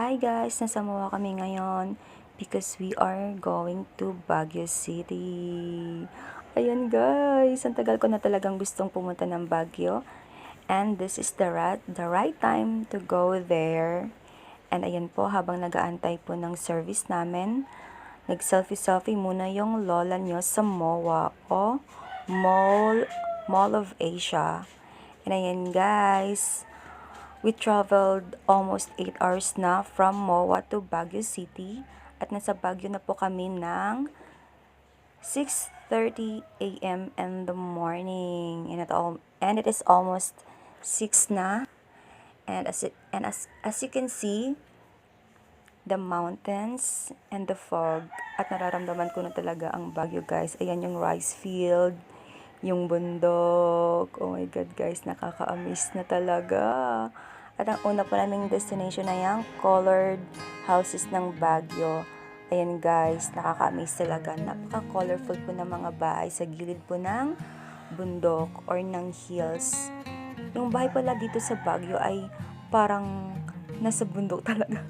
Hi guys! Nasa Moa kami ngayon because we are going to Baguio City. Ayan guys! Ang tagal ko na talagang gustong pumunta ng Baguio. And this is the right time to go there. And ayan po, habang nag-aantay po ng service namin, nag-selfie-selfie muna yung lola nyo sa MOA o Mall of Asia. And ayan guys! We traveled almost 8 hours na from MOA to Baguio City at nasa Baguio na po kami ng 6:30 a.m. in the morning and it is almost 6 na, and as you can see the mountains and the fog, at nararamdaman ko na talaga ang Baguio guys. Ayan yung rice field, yung bundok. Oh my god guys, nakaka-amaze na talaga. At ang una po naming destination na yung colored houses ng Baguio. Ayan guys, nakaka-amaze talaga. Napaka-colorful po ng mga bahay sa gilid po ng bundok or ng hills. Yung bahay pala dito sa Baguio ay parang nasa bundok talaga.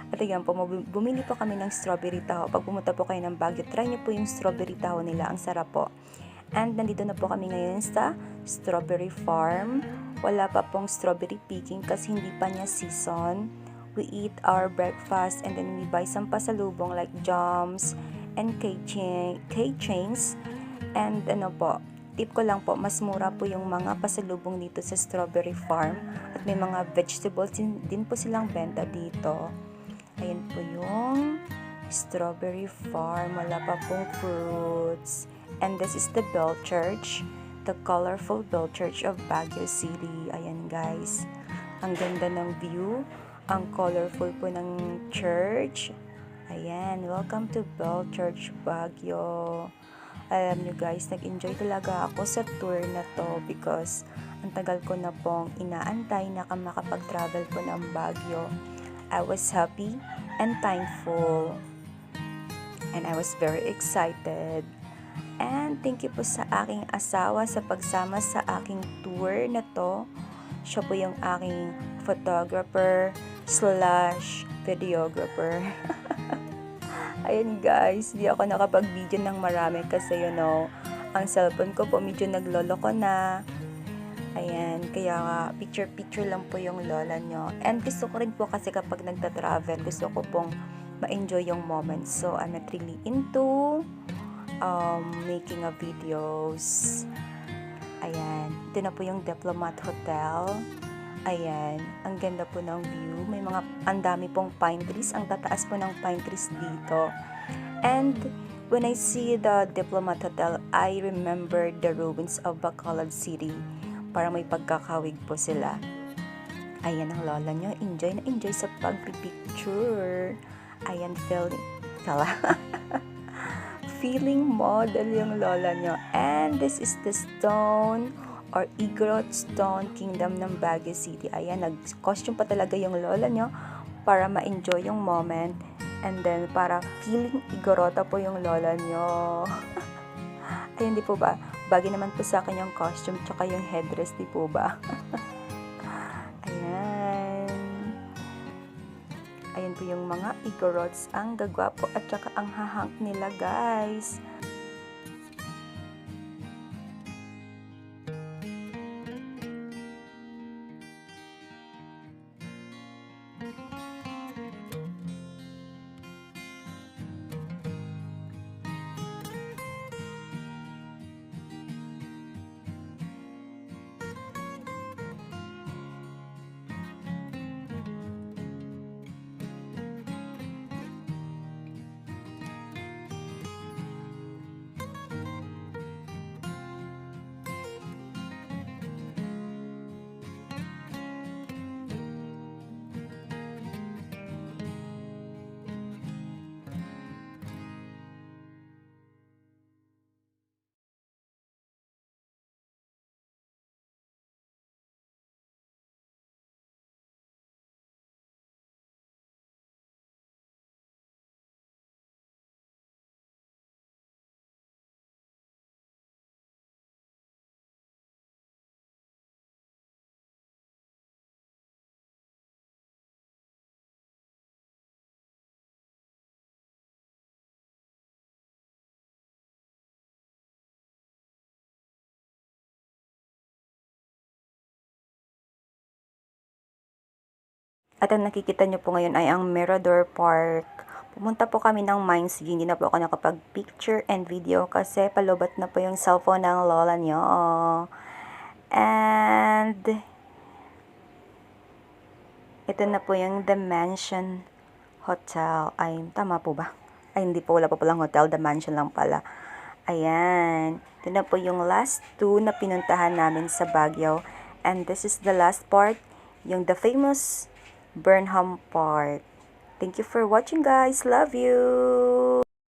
At ayan po, bumili po kami ng strawberry taho. Pag pumunta po kayo ng Baguio, try nyo po yung strawberry taho nila. Ang sarap po. And nandito na po kami ngayon sa strawberry farm. Wala pa pong strawberry picking kasi hindi pa niya season. We eat our breakfast and then we buy some pasalubong like jams and keychains. And ano po, tip ko lang po, mas mura po yung mga pasalubong dito sa strawberry farm. At may mga vegetables din po silang benta dito. Ayan po yung strawberry farm. Wala pa pong fruits. And this is the Bell Church. The colorful Bell Church of Baguio City. Ayan guys. Ang ganda ng view. Ang colorful po ng church. Ayan. Welcome to Bell Church Baguio. Alam nyo guys, nag-enjoy talaga ako sa tour na to because ang tagal ko na pong inaantay na makapag-travel po ng Baguio. I was happy and thankful. And I was very excited. And thank you po sa aking asawa sa pagsama sa aking tour na to. Siya po yung aking photographer / videographer. Ayan guys, di ako nakapag-video ng marami kasi ang cellphone ko po medyo naglolo ko na. Ayan, kaya picture-picture lang po yung lola nyo. And gusto ko rin po kasi kapag nagta-travel, gusto ko pong ma-enjoy yung moments. So, I'm not really into making a videos. Ayan, ito na po yung Diplomat Hotel. Ayan, ang ganda po ng view. Ang dami pong pine trees. Ang tataas po ng pine trees dito. And when I see the Diplomat Hotel, I remember the ruins of Bacolod City. Parang may pagkakawig po sila. Ayan ang lola nyo. Enjoy na enjoy sa pag-picture. Ayan, feeling model yung lola nyo. And this is the stone or Igorot Stone Kingdom ng Baguio City. Ayan, nag-costume pa talaga yung lola nyo para ma-enjoy yung moment. And then, para feeling Igorota po yung lola nyo. Ayan, di po ba? Bagay naman po sa akin yung costume tsaka yung headdress, di po ba? Ayan. Ayan po yung mga Igorots. Ang gagwapo at tsaka ang hahang nila, guys. At ang nakikita nyo po ngayon ay ang Mirador Park. Pumunta po kami ng Mines. Hindi na po ako nakapag-picture and video kasi palubat na po yung cellphone ng lola nyo. And ito na po yung The Mansion Hotel. Ay, tama po ba? Ay, hindi po. Wala pa palang hotel. The Mansion lang pala. Ayan. Ito na po yung last two na pinuntahan namin sa Baguio. And this is the last part, yung the famous Burnham Park. Thank you for watching, guys. Love you!